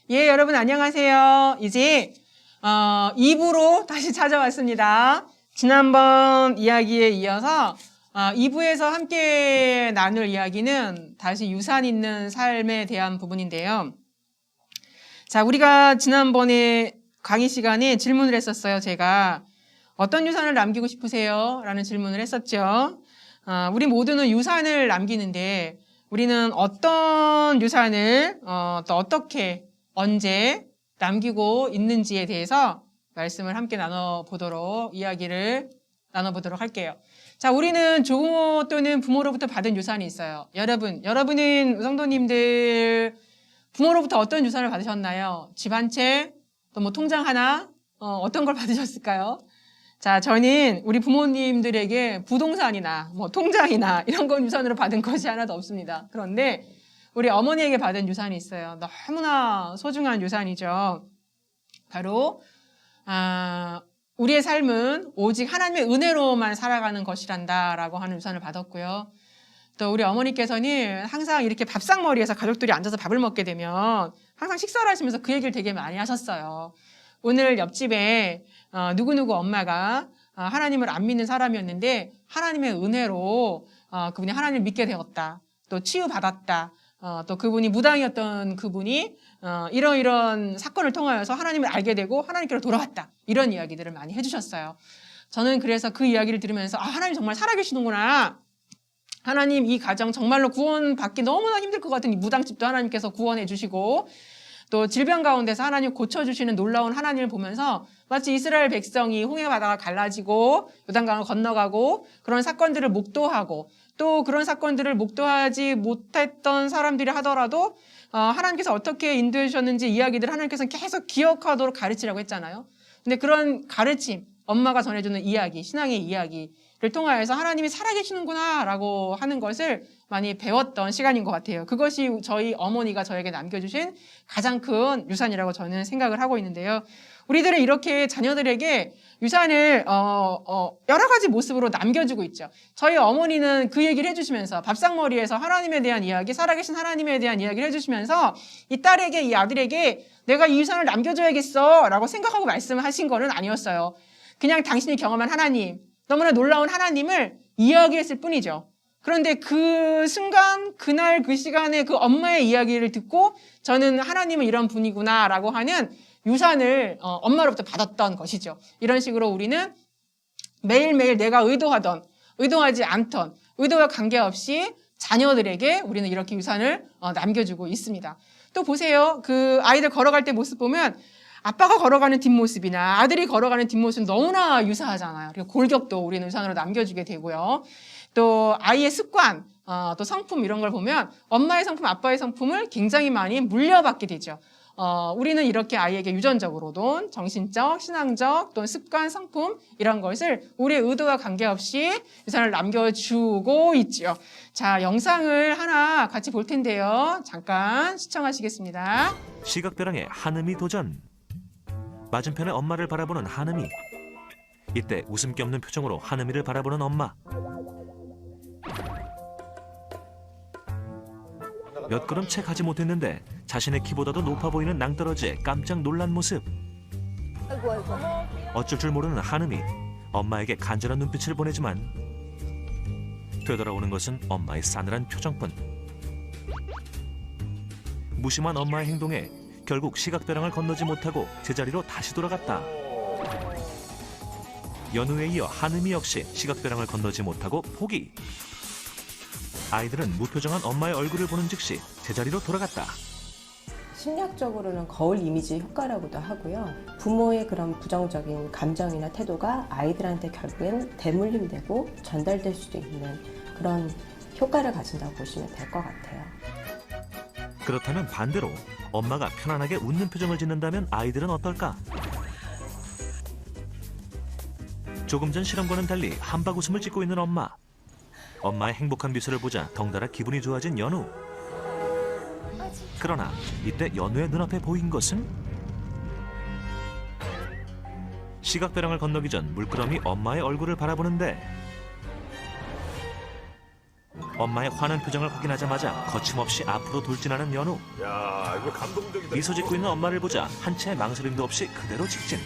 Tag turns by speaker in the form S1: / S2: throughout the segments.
S1: 예, 여러분 안녕하세요. 이제 2부로 다시 찾아왔습니다. 지난번 이야기에 이어서 2부에서 함께 나눌 이야기는 다시 유산 있는 삶에 대한 부분인데요. 자, 우리가 지난번에 강의 시간에 질문을 했었어요. 제가 어떤 유산을 남기고 싶으세요? 라는 질문을 했었죠. 우리 모두는 유산을 남기는데 우리는 어떤 유산을 또 어떻게 언제 남기고 있는지에 대해서 말씀을 함께 이야기를 나눠보도록 할게요. 자, 우리는 조부모 또는 부모로부터 받은 유산이 있어요. 여러분은 성도님들 부모로부터 어떤 유산을 받으셨나요? 집 한 채, 또 뭐 통장 하나, 어떤 걸 받으셨을까요? 자, 저는 우리 부모님들에게 부동산이나 뭐 통장이나 이런 건 유산으로 받은 것이 하나도 없습니다. 그런데 우리 어머니에게 받은 유산이 있어요. 너무나 소중한 유산이죠. 바로 우리의 삶은 오직 하나님의 은혜로만 살아가는 것이란다라고 하는 유산을 받았고요. 또 우리 어머니께서는 항상 이렇게 밥상머리에서 가족들이 앉아서 밥을 먹게 되면 항상 식사를 하시면서 그 얘기를 되게 많이 하셨어요. 오늘 옆집에 누구누구 엄마가 하나님을 안 믿는 사람이었는데 하나님의 은혜로 그분이 하나님을 믿게 되었다. 또 치유받았다. 또 그분이 무당이었던 그분이 이런 사건을 통하여서 하나님을 알게 되고 하나님께로 돌아왔다. 이런 이야기들을 많이 해주셨어요. 저는 그래서 그 이야기를 들으면서 하나님 정말 살아계시는구나. 하나님 이 가정 정말로 구원받기 너무나 힘들 것 같은 이 무당집도 하나님께서 구원해 주시고 또 질병 가운데서 하나님 고쳐주시는 놀라운 하나님을 보면서 마치 이스라엘 백성이 홍해 바다가 갈라지고 요단강을 건너가고 그런 사건들을 목도하고 또 그런 사건들을 목도하지 못했던 사람들이 하더라도 하나님께서 어떻게 인도해 주셨는지 이야기들을 하나님께서 계속 기억하도록 가르치라고 했잖아요. 근데 그런 가르침, 엄마가 전해주는 이야기, 신앙의 이야기를 통하여서 하나님이 살아계시는구나 라고 하는 것을 많이 배웠던 시간인 것 같아요. 그것이 저희 어머니가 저에게 남겨주신 가장 큰 유산이라고 저는 생각을 하고 있는데요. 우리들은 이렇게 자녀들에게 유산을 여러 가지 모습으로 남겨주고 있죠. 저희 어머니는 그 얘기를 해주시면서 밥상머리에서 하나님에 대한 이야기, 살아계신 하나님에 대한 이야기를 해주시면서 이 딸에게, 이 아들에게 내가 이 유산을 남겨줘야겠어 라고 생각하고 말씀하신 거는 아니었어요. 그냥 당신이 경험한 하나님, 너무나 놀라운 하나님을 이야기했을 뿐이죠. 그런데 그 순간, 그날 그 시간에 그 엄마의 이야기를 듣고 저는 하나님은 이런 분이구나 라고 하는 유산을 엄마로부터 받았던 것이죠. 이런 식으로 우리는 매일매일 내가 의도하지 않던, 의도와 관계없이 자녀들에게 우리는 이렇게 유산을 남겨주고 있습니다. 또 보세요. 그 아이들 걸어갈 때 모습 보면 아빠가 걸어가는 뒷모습이나 아들이 걸어가는 뒷모습은 너무나 유사하잖아요. 그리고 골격도 우리는 유산으로 남겨주게 되고요. 또 아이의 습관, 또 성품 이런 걸 보면 엄마의 성품, 아빠의 성품을 굉장히 많이 물려받게 되죠. 우리는 이렇게 아이에게 유전적으로든 정신적, 신앙적, 또는 습관, 성품 이런 것을 우리의 의도와 관계없이 유산을 남겨주고 있죠. 자, 영상을 하나 같이 볼 텐데요. 잠깐 시청하시겠습니다.
S2: 시각벼랑의 한음이 도전. 맞은편에 엄마를 바라보는 한음이. 이때 웃음기 없는 표정으로 한음이를 바라보는 엄마. 몇 걸음 채 가지 못했는데 자신의 키보다도 높아 보이는 낭떠러지에 깜짝 놀란 모습. 어쩔 줄 모르는 한음이 엄마에게 간절한 눈빛을 보내지만 되돌아오는 것은 엄마의 싸늘한 표정뿐. 무심한 엄마의 행동에 결국 시각벼랑을 건너지 못하고 제자리로 다시 돌아갔다. 연우에 이어 한음이 역시 시각벼랑을 건너지 못하고 포기. 아이들은 무표정한 엄마의 얼굴을 보는 즉시 제자리로 돌아갔다.
S3: 심리학적으로는 거울 이미지 효과라고도 하고요. 부모의 그런 부정적인 감정이나 태도가 아이들한테 결국엔 대물림되고 전달될 수도 있는 그런 효과를 가진다고 보시면 될 것 같아요.
S2: 그렇다면 반대로 엄마가 편안하게 웃는 표정을 짓는다면 아이들은 어떨까? 조금 전 실험과는 달리 한박 웃음을 짓고 있는 엄마. 엄마의 행복한 미소를 보자 덩달아 기분이 좋아진 연우. 그러나 이때 연우의 눈앞에 보인 것은 시각벼랑을 건너기 전 물끄러미 엄마의 얼굴을 바라보는데 엄마의 화난 표정을 확인하자마자 거침없이 앞으로 돌진하는 연우.
S4: 야, 이거 감동적이다.
S2: 미소 짓고 있는 엄마를 보자 한 채 망설임도 없이 그대로 직진.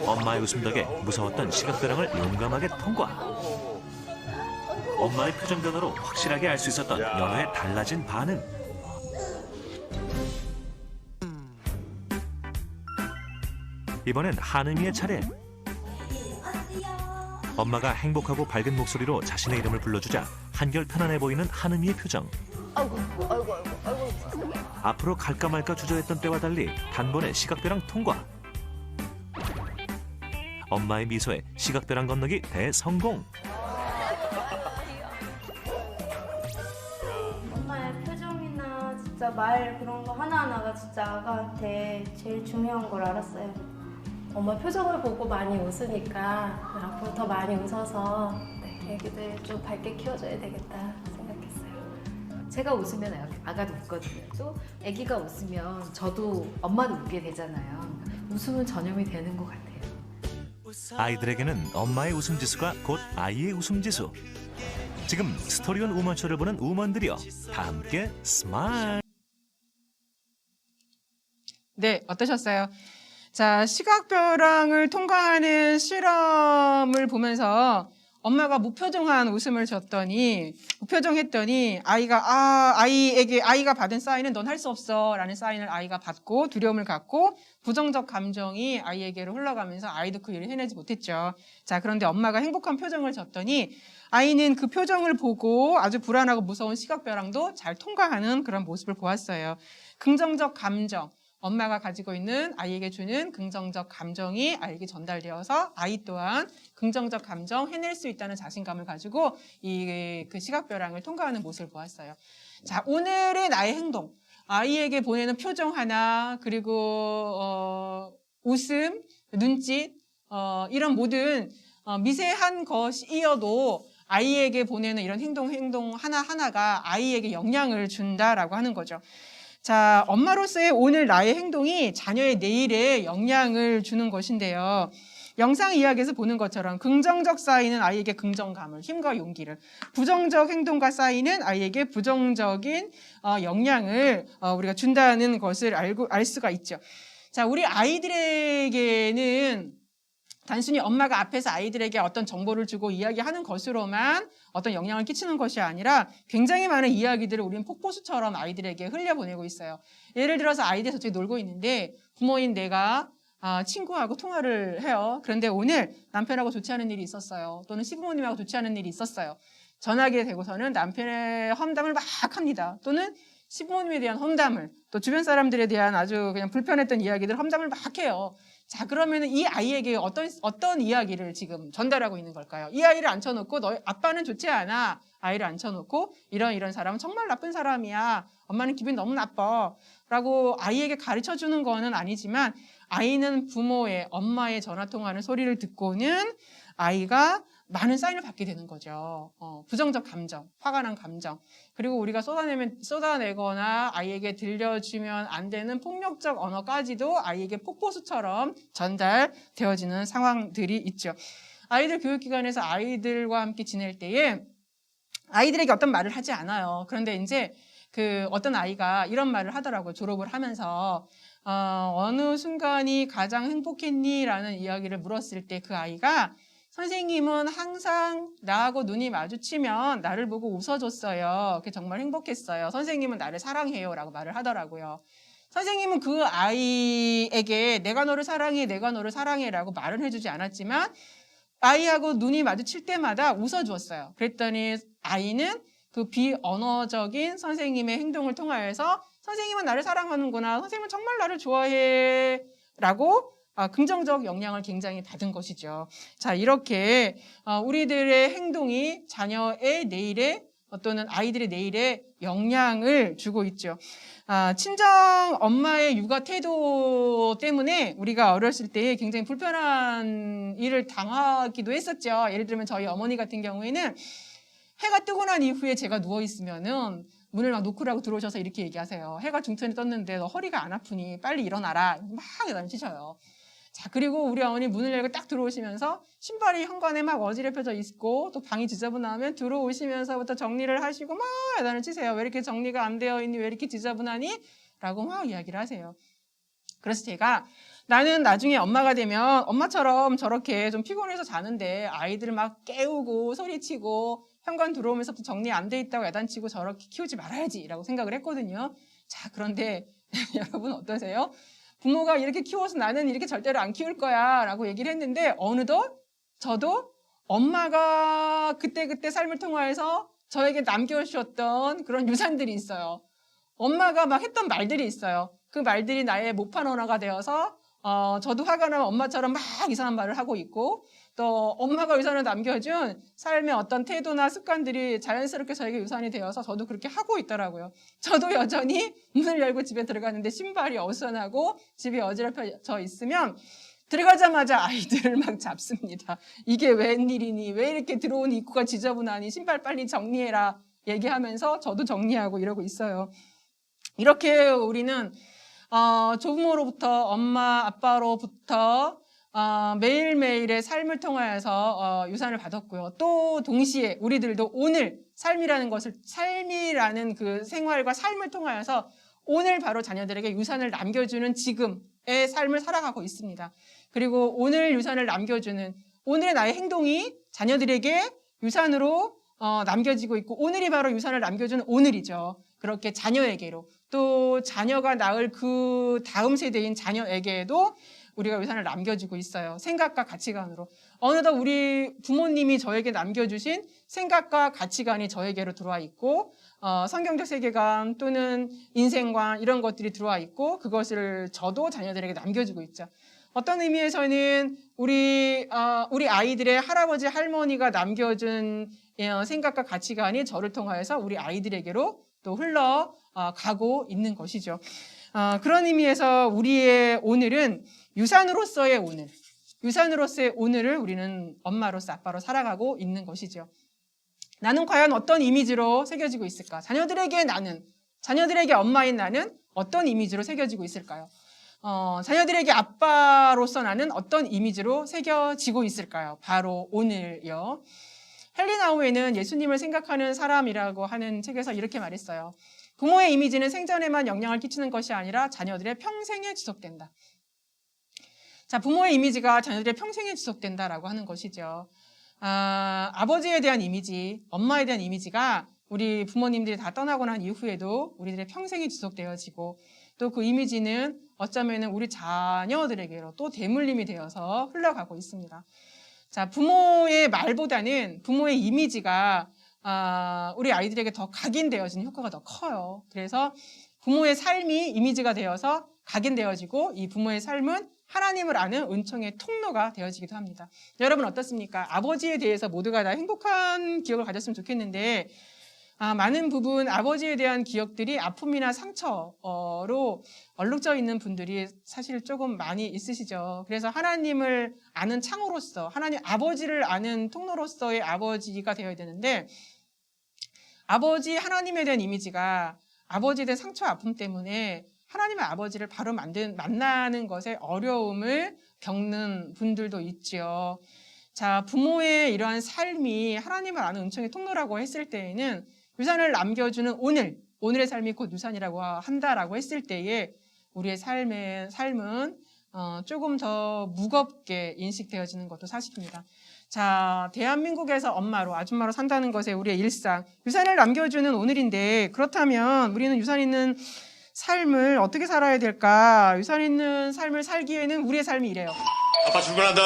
S2: 엄마의 웃음 덕에 무서웠던 시각배랑을 용감하게 통과. 엄마의 표정 변화로 확실하게 알 수 있었던 연우의 달라진 반응. 이번엔 한음이의 차례. 엄마가 행복하고 밝은 목소리로 자신의 이름을 불러주자 한결 편안해 보이는 한음이의 표정. 앞으로 갈까 말까 주저했던 때와 달리 단번에 시각배랑 통과. 엄마의 미소에 시각배랑 건너기 대성공.
S5: 엄마의 표정이나 진짜 말 그런 거 하나하나가 진짜 아가한테 제일 중요한 걸 알았어요.
S6: 엄마 표정을 보고 많이 웃으니까 앞으로 더 많이 웃어서 애기들 좀 밝게 키워줘야 되겠다 생각했어요.
S7: 제가 웃으면 아가도 웃거든요. 또 아기가 웃으면 저도 엄마도 웃게 되잖아요. 웃음은 전염이 되는 것 같아요.
S2: 아이들에게는 엄마의 웃음 지수가 곧 아이의 웃음 지수. 지금 스토리온 우먼쇼를 보는 우먼들이여 다 함께 스마일.
S1: 네, 어떠셨어요? 자, 시각벼랑을 통과하는 실험을 보면서 엄마가 무표정한 웃음을 무표정했더니 아이가 받은 사인은 넌 할 수 없어 라는 사인을 아이가 받고 두려움을 갖고 부정적 감정이 아이에게로 흘러가면서 아이도 그 일을 해내지 못했죠. 자, 그런데 엄마가 행복한 표정을 줬더니 아이는 그 표정을 보고 아주 불안하고 무서운 시각벼랑도 잘 통과하는 그런 모습을 보았어요. 긍정적 감정. 엄마가 가지고 있는 아이에게 주는 긍정적 감정이 아이에게 전달되어서 아이 또한 긍정적 감정 해낼 수 있다는 자신감을 가지고 그 시각벼랑을 통과하는 모습을 보았어요. 자, 오늘의 나의 행동. 아이에게 보내는 표정 하나, 그리고 웃음, 눈짓, 이런 모든 미세한 것이어도 아이에게 보내는 이런 행동 하나하나가 아이에게 영향을 준다라고 하는 거죠. 자, 엄마로서의 오늘 나의 행동이 자녀의 내일에 영향을 주는 것인데요. 영상 이야기에서 보는 것처럼 긍정적 사인은 아이에게 긍정감을, 힘과 용기를, 부정적 행동과 사인은 아이에게 부정적인 영향을 우리가 준다는 것을 알 수가 있죠. 자, 우리 아이들에게는 단순히 엄마가 앞에서 아이들에게 어떤 정보를 주고 이야기하는 것으로만 어떤 영향을 끼치는 것이 아니라 굉장히 많은 이야기들을 우리는 폭포수처럼 아이들에게 흘려보내고 있어요. 예를 들어서 아이들이 저쪽에 놀고 있는데 부모인 내가 친구하고 통화를 해요. 그런데 오늘 남편하고 좋지 않은 일이 있었어요. 또는 시부모님하고 좋지 않은 일이 있었어요. 전화기에 대고서는 남편의 험담을 막 합니다. 또는 시부모님에 대한 험담을, 또 주변 사람들에 대한 아주 그냥 불편했던 이야기들 험담을 막 해요. 자, 그러면 이 아이에게 어떤 이야기를 지금 전달하고 있는 걸까요? 이 아이를 앉혀놓고 너 아빠는 좋지 않아. 아이를 앉혀놓고 이런 사람은 정말 나쁜 사람이야. 엄마는 기분이 너무 나빠. 라고 아이에게 가르쳐주는 거는 아니지만 아이는 부모의, 엄마의 전화통화하는 소리를 듣고는 아이가 많은 사인을 받게 되는 거죠. 부정적 감정, 화가 난 감정, 그리고 우리가 쏟아내거나 아이에게 들려주면 안 되는 폭력적 언어까지도 아이에게 폭포수처럼 전달되어지는 상황들이 있죠. 아이들 교육기관에서 아이들과 함께 지낼 때에 아이들에게 어떤 말을 하지 않아요. 그런데 이제 어떤 아이가 이런 말을 하더라고요. 졸업을 하면서 어느 순간이 가장 행복했니? 라는 이야기를 물었을 때 그 아이가 선생님은 항상 나하고 눈이 마주치면 나를 보고 웃어줬어요. 그게 정말 행복했어요. 선생님은 나를 사랑해요. 라고 말을 하더라고요. 선생님은 그 아이에게 내가 너를 사랑해, 내가 너를 사랑해 라고 말은 해주지 않았지만 아이하고 눈이 마주칠 때마다 웃어주었어요. 그랬더니 아이는 그 비언어적인 선생님의 행동을 통하여서 선생님은 나를 사랑하는구나. 선생님은 정말 나를 좋아해. 라고 긍정적 영향을 굉장히 받은 것이죠. 자, 이렇게 우리들의 행동이 자녀의 내일에 또는 아이들의 내일에 영향을 주고 있죠. 친정 엄마의 육아 태도 때문에 우리가 어렸을 때 굉장히 불편한 일을 당하기도 했었죠. 예를 들면 저희 어머니 같은 경우에는 해가 뜨고 난 이후에 제가 누워있으면은 문을 막 노크라고 들어오셔서 이렇게 얘기하세요. 해가 중천에 떴는데 너 허리가 안 아프니 빨리 일어나라. 막 야단치셔요. 자, 그리고 우리 어머니 문을 열고 딱 들어오시면서 신발이 현관에 막 어지럽혀져 있고 또 방이 지저분하면 들어오시면서부터 정리를 하시고 막 야단을 치세요. 왜 이렇게 정리가 안 되어 있니? 왜 이렇게 지저분하니? 라고 막 이야기를 하세요. 그래서 제가 나는 나중에 엄마가 되면 엄마처럼 저렇게 좀 피곤해서 자는데 아이들을 막 깨우고 소리치고 현관 들어오면서부터 정리 안 돼 있다고 야단치고 저렇게 키우지 말아야지라고 생각을 했거든요. 자, 그런데 여러분 어떠세요? 부모가 이렇게 키워서 나는 이렇게 절대로 안 키울 거야 라고 얘기를 했는데 어느덧 저도 엄마가 그때 삶을 통하여서 저에게 남겨주셨던 그런 유산들이 있어요. 엄마가 막 했던 말들이 있어요. 그 말들이 나의 모판 언어가 되어서 저도 화가 나면 엄마처럼 막 이상한 말을 하고 있고 또 엄마가 유산을 남겨준 삶의 어떤 태도나 습관들이 자연스럽게 저에게 유산이 되어서 저도 그렇게 하고 있더라고요. 저도 여전히 문을 열고 집에 들어가는데 신발이 어수선하고 집이 어지럽혀져 있으면 들어가자마자 아이들을 막 잡습니다. 이게 웬일이니? 왜 이렇게 들어온 입구가 지저분하니? 신발 빨리 정리해라 얘기하면서 저도 정리하고 이러고 있어요. 이렇게 우리는 조부모로부터 엄마, 아빠로부터 매일매일의 삶을 통하여서 유산을 받았고요. 또 동시에 우리들도 오늘 삶이라는 그 생활과 삶을 통하여서 오늘 바로 자녀들에게 유산을 남겨주는 지금의 삶을 살아가고 있습니다. 그리고 오늘 유산을 남겨주는 오늘의 나의 행동이 자녀들에게 유산으로 남겨지고 있고 오늘이 바로 유산을 남겨주는 오늘이죠. 그렇게 자녀에게로 또 자녀가 낳을 그 다음 세대인 자녀에게도 우리가 유산을 남겨주고 있어요. 생각과 가치관으로. 어느덧 우리 부모님이 저에게 남겨주신 생각과 가치관이 저에게로 들어와 있고 성경적 세계관 또는 인생관 이런 것들이 들어와 있고 그것을 저도 자녀들에게 남겨주고 있죠. 어떤 의미에서는 우리 아이들의 할아버지 할머니가 남겨준 생각과 가치관이 저를 통하여서 우리 아이들에게로 또 흘러가고 있는 것이죠. 그런 의미에서 우리의 오늘은 유산으로서의 오늘을 우리는 엄마로서 아빠로 살아가고 있는 것이죠. 나는 과연 어떤 이미지로 새겨지고 있을까? 자녀들에게 엄마인 나는 어떤 이미지로 새겨지고 있을까요? 자녀들에게 아빠로서 나는 어떤 이미지로 새겨지고 있을까요? 바로 오늘요. 헨리 나우에는 예수님을 생각하는 사람이라고 하는 책에서 이렇게 말했어요. 부모의 이미지는 생전에만 영향을 끼치는 것이 아니라 자녀들의 평생에 지속된다. 자, 부모의 이미지가 자녀들의 평생에 지속된다라고 하는 것이죠. 아버지에 대한 이미지, 엄마에 대한 이미지가 우리 부모님들이 다 떠나고 난 이후에도 우리들의 평생이 지속되어지고 또 그 이미지는 어쩌면 우리 자녀들에게로 또 대물림이 되어서 흘러가고 있습니다. 자, 부모의 말보다는 부모의 이미지가 우리 아이들에게 더 각인되어지는 효과가 더 커요. 그래서 부모의 삶이 이미지가 되어서 각인되어지고 이 부모의 삶은 하나님을 아는 은총의 통로가 되어지기도 합니다. 여러분 어떻습니까? 아버지에 대해서 모두가 다 행복한 기억을 가졌으면 좋겠는데 많은 부분 아버지에 대한 기억들이 아픔이나 상처로 얼룩져 있는 분들이 사실 조금 많이 있으시죠. 그래서 하나님을 아는 창으로서 하나님 아버지를 아는 통로로서의 아버지가 되어야 되는데 하나님에 대한 이미지가 아버지에 대한 상처와 아픔 때문에 하나님의 아버지를 바로 만나는 것에 어려움을 겪는 분들도 있죠. 자, 부모의 이러한 삶이 하나님을 아는 은총의 통로라고 했을 때에는 유산을 남겨주는 오늘의 삶이 곧 유산이라고 한다라고 했을 때에 우리의 삶은 조금 더 무겁게 인식되어지는 것도 사실입니다. 자, 대한민국에서 엄마로, 아줌마로 산다는 것에 우리의 일상, 유산을 남겨주는 오늘인데 그렇다면 우리는 유산 있는 삶을 어떻게 살아야 될까? 유산 있는 삶을 살기에는 우리의 삶이 이래요.
S8: 아빠 출근한다.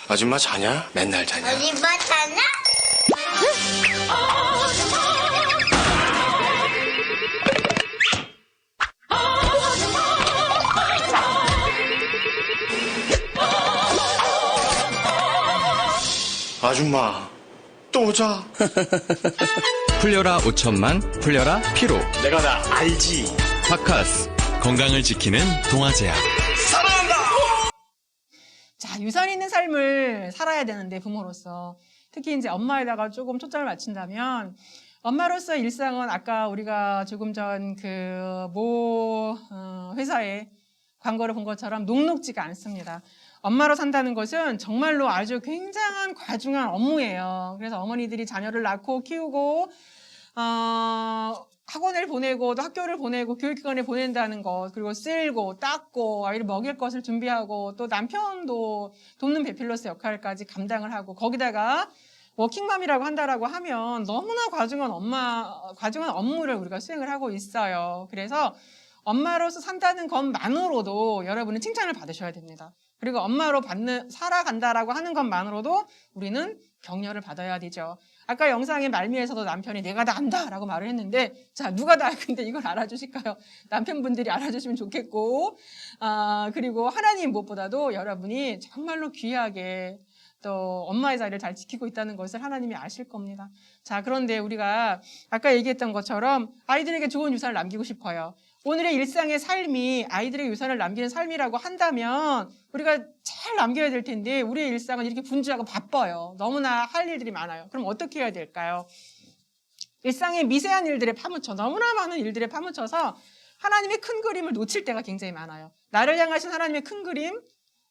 S8: 아줌마 자냐? 맨날 자냐?
S5: 아줌마 자냐?
S8: 아줌마 또 자.
S9: 풀려라 5천만, 풀려라 피로.
S8: 내가 다 알지.
S9: 파카스, 건강을 지키는 동화제약.
S8: 사랑한다.
S1: 자, 유산 있는 삶을 살아야 되는데 부모로서 특히 이제 엄마에다가 조금 초점을 맞춘다면 엄마로서의 일상은 아까 우리가 조금 전 그 모 회사에 광고를 본 것처럼 녹록지가 않습니다. 엄마로 산다는 것은 정말로 아주 굉장한 과중한 업무예요. 그래서 어머니들이 자녀를 낳고 키우고 학원을 보내고 또 학교를 보내고 교육기관에 보낸다는 것, 그리고 쓸고 닦고 아이를 먹일 것을 준비하고 또 남편도 돕는 배필로스 역할까지 감당을 하고 거기다가 워킹맘이라고 한다라고 하면 너무나 과중한 업무를 우리가 수행을 하고 있어요. 그래서 엄마로서 산다는 것만으로도 여러분은 칭찬을 받으셔야 됩니다. 그리고 엄마로 살아간다라고 하는 것만으로도 우리는 격려를 받아야 되죠. 아까 영상의 말미에서도 남편이 내가 다 안다라고 말을 했는데, 자, 누가 다 근데 이걸 알아주실까요? 남편분들이 알아주시면 좋겠고, 그리고 하나님 무엇보다도 여러분이 정말로 귀하게 또 엄마의 자리를 잘 지키고 있다는 것을 하나님이 아실 겁니다. 자, 그런데 우리가 아까 얘기했던 것처럼 아이들에게 좋은 유산을 남기고 싶어요. 오늘의 일상의 삶이 아이들에게 유산을 남기는 삶이라고 한다면 우리가 잘 남겨야 될 텐데 우리의 일상은 이렇게 분주하고 바빠요. 너무나 할 일들이 많아요. 그럼 어떻게 해야 될까요? 일상의 미세한 일들에 파묻혀, 너무나 많은 일들에 파묻혀서 하나님의 큰 그림을 놓칠 때가 굉장히 많아요. 나를 향하신 하나님의 큰 그림,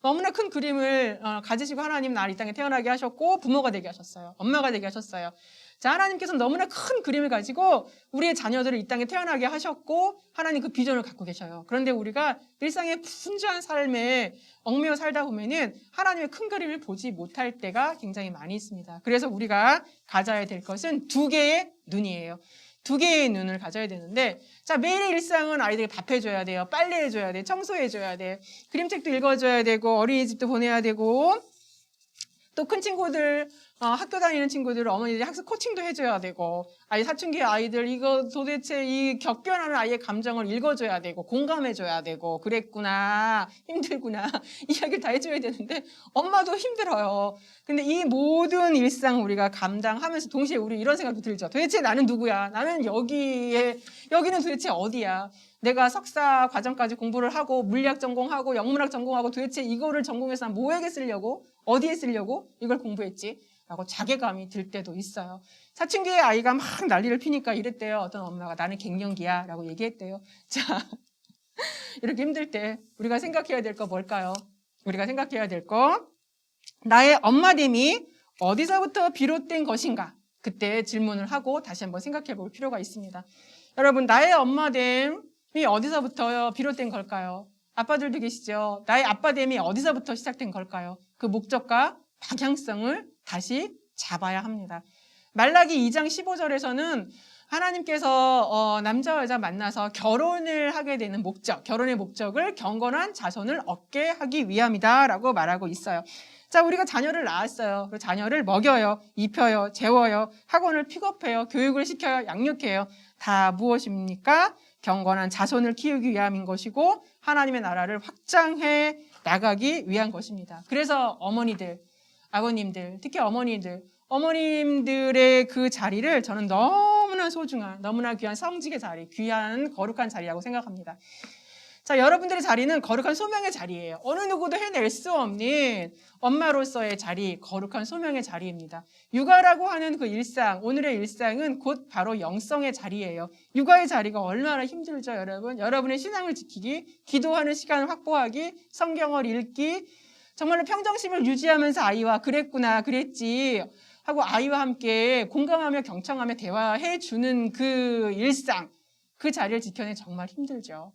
S1: 너무나 큰 그림을 가지시고 하나님 나를 이 땅에 태어나게 하셨고 부모가 되게 하셨어요. 엄마가 되게 하셨어요. 자, 하나님께서는 너무나 큰 그림을 가지고 우리의 자녀들을 이 땅에 태어나게 하셨고 하나님 그 비전을 갖고 계셔요. 그런데 우리가 일상의 분주한 삶에 얽매여 살다 보면은 하나님의 큰 그림을 보지 못할 때가 굉장히 많이 있습니다. 그래서 우리가 가져야 될 것은 2개의 눈이에요. 2개의 눈을 가져야 되는데, 자, 매일의 일상은 아이들에게 밥 해줘야 돼요. 빨래해줘야 돼. 청소해줘야 돼. 그림책도 읽어줘야 되고, 어린이집도 보내야 되고, 또 큰 친구들, 학교 다니는 친구들, 어머니들이 학습 코칭도 해줘야 되고, 사춘기 아이들, 이거 도대체 이 격변하는 아이의 감정을 읽어줘야 되고, 공감해줘야 되고, 그랬구나, 힘들구나, 이야기를 다 해줘야 되는데, 엄마도 힘들어요. 근데 이 모든 일상 우리가 감당하면서 동시에 우리 이런 생각도 들죠. 도대체 나는 누구야? 나는 여기는 도대체 어디야? 내가 석사 과정까지 공부를 하고 물리학 전공하고 영문학 전공하고 도대체 이거를 전공해서 난 뭐에게 쓰려고? 어디에 쓰려고? 이걸 공부했지? 라고 자괴감이 들 때도 있어요. 사춘기의 아이가 막 난리를 피니까 이랬대요. 어떤 엄마가 나는 갱년기야 라고 얘기했대요. 자, 이렇게 힘들 때 우리가 생각해야 될 거 뭘까요? 우리가 생각해야 될 거, 나의 엄마됨이 어디서부터 비롯된 것인가? 그때 질문을 하고 다시 한번 생각해 볼 필요가 있습니다. 여러분, 나의 엄마됨이 어디서부터 비롯된 걸까요? 아빠들도 계시죠? 나의 아빠됨이 어디서부터 시작된 걸까요? 그 목적과 방향성을 다시 잡아야 합니다. 말라기 2장 15절에서는 하나님께서 남자와 여자 만나서 결혼을 하게 되는 목적, 결혼의 목적을 경건한 자손을 얻게 하기 위함이다라고 말하고 있어요. 자, 우리가 자녀를 낳았어요. 그리고 자녀를 먹여요, 입혀요, 재워요, 학원을 픽업해요, 교육을 시켜요, 양육해요. 다 무엇입니까? 경건한 자손을 키우기 위함인 것이고 하나님의 나라를 확장해 나가기 위한 것입니다. 그래서 어머니들, 아버님들, 특히 어머님들의 그 자리를 저는 너무나 소중한, 너무나 귀한 성직의 자리, 귀한 거룩한 자리라고 생각합니다. 자, 여러분들의 자리는 거룩한 소명의 자리예요. 어느 누구도 해낼 수 없는 엄마로서의 자리, 거룩한 소명의 자리입니다. 육아라고 하는 그 일상, 오늘의 일상은 곧 바로 영성의 자리예요. 육아의 자리가 얼마나 힘들죠, 여러분? 여러분의 신앙을 지키기, 기도하는 시간을 확보하기, 성경을 읽기, 정말로 평정심을 유지하면서 아이와 그랬구나, 그랬지 하고 아이와 함께 공감하며 경청하며 대화해주는 그 일상, 그 자리를 지켜내기 정말 힘들죠.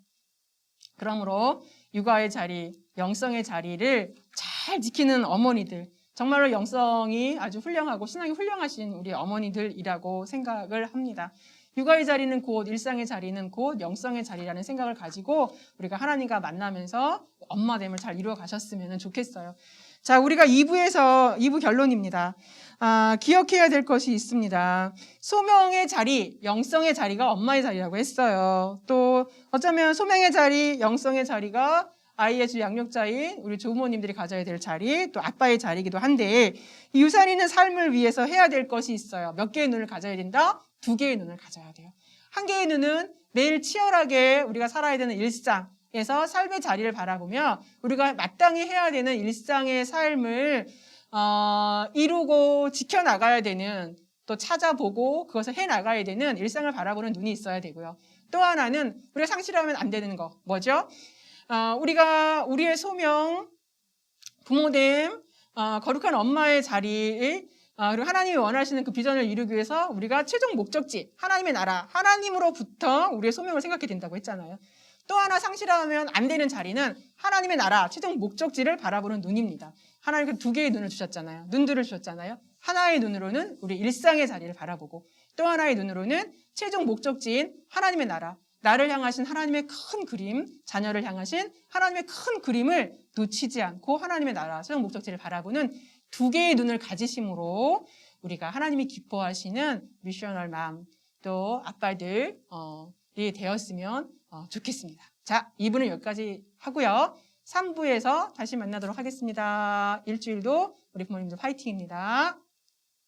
S1: 그러므로 육아의 자리, 영성의 자리를 잘 지키는 어머니들, 정말로 영성이 아주 훌륭하고 신앙이 훌륭하신 우리 어머니들이라고 생각을 합니다. 육아의 자리는 곧, 일상의 자리는 곧 영성의 자리라는 생각을 가지고 우리가 하나님과 만나면서 엄마됨을 잘 이루어 가셨으면 좋겠어요. 자, 우리가 2부 결론입니다. 기억해야 될 것이 있습니다. 소명의 자리, 영성의 자리가 엄마의 자리라고 했어요. 또 어쩌면 소명의 자리, 영성의 자리가 아이의 주 양육자인 우리 조부모님들이 가져야 될 자리, 또 아빠의 자리이기도 한데, 이 유산 있는 삶을 위해서 해야 될 것이 있어요. 몇 개의 눈을 가져야 된다? 2개의 눈을 가져야 돼요. 한 개의 눈은 매일 치열하게 우리가 살아야 되는 일상에서 삶의 자리를 바라보며 우리가 마땅히 해야 되는 일상의 삶을 이루고 지켜나가야 되는, 또 찾아보고 그것을 해나가야 되는 일상을 바라보는 눈이 있어야 되고요. 또 하나는 우리가 상실하면 안 되는 거, 뭐죠? 우리의 소명, 부모됨, 거룩한 엄마의 자리, 그리고 하나님이 원하시는 그 비전을 이루기 위해서 우리가 최종 목적지, 하나님의 나라, 하나님으로부터 우리의 소명을 생각해야 된다고 했잖아요. 또 하나 상실하면 안 되는 자리는 하나님의 나라, 최종 목적지를 바라보는 눈입니다. 하나님께 두 개의 눈을 주셨잖아요. 눈들을 주셨잖아요. 하나의 눈으로는 우리 일상의 자리를 바라보고 또 하나의 눈으로는 최종 목적지인 하나님의 나라, 나를 향하신 하나님의 큰 그림, 자녀를 향하신 하나님의 큰 그림을 놓치지 않고 하나님의 나라, 최종 목적지를 바라보는 두 개의 눈을 가지심으로 우리가 하나님이 기뻐하시는 미셔널 맘, 또 아빠들이 되었으면 좋겠습니다. 자, 2부는 여기까지 하고요. 3부에서 다시 만나도록 하겠습니다. 일주일도 우리 부모님들 파이팅입니다.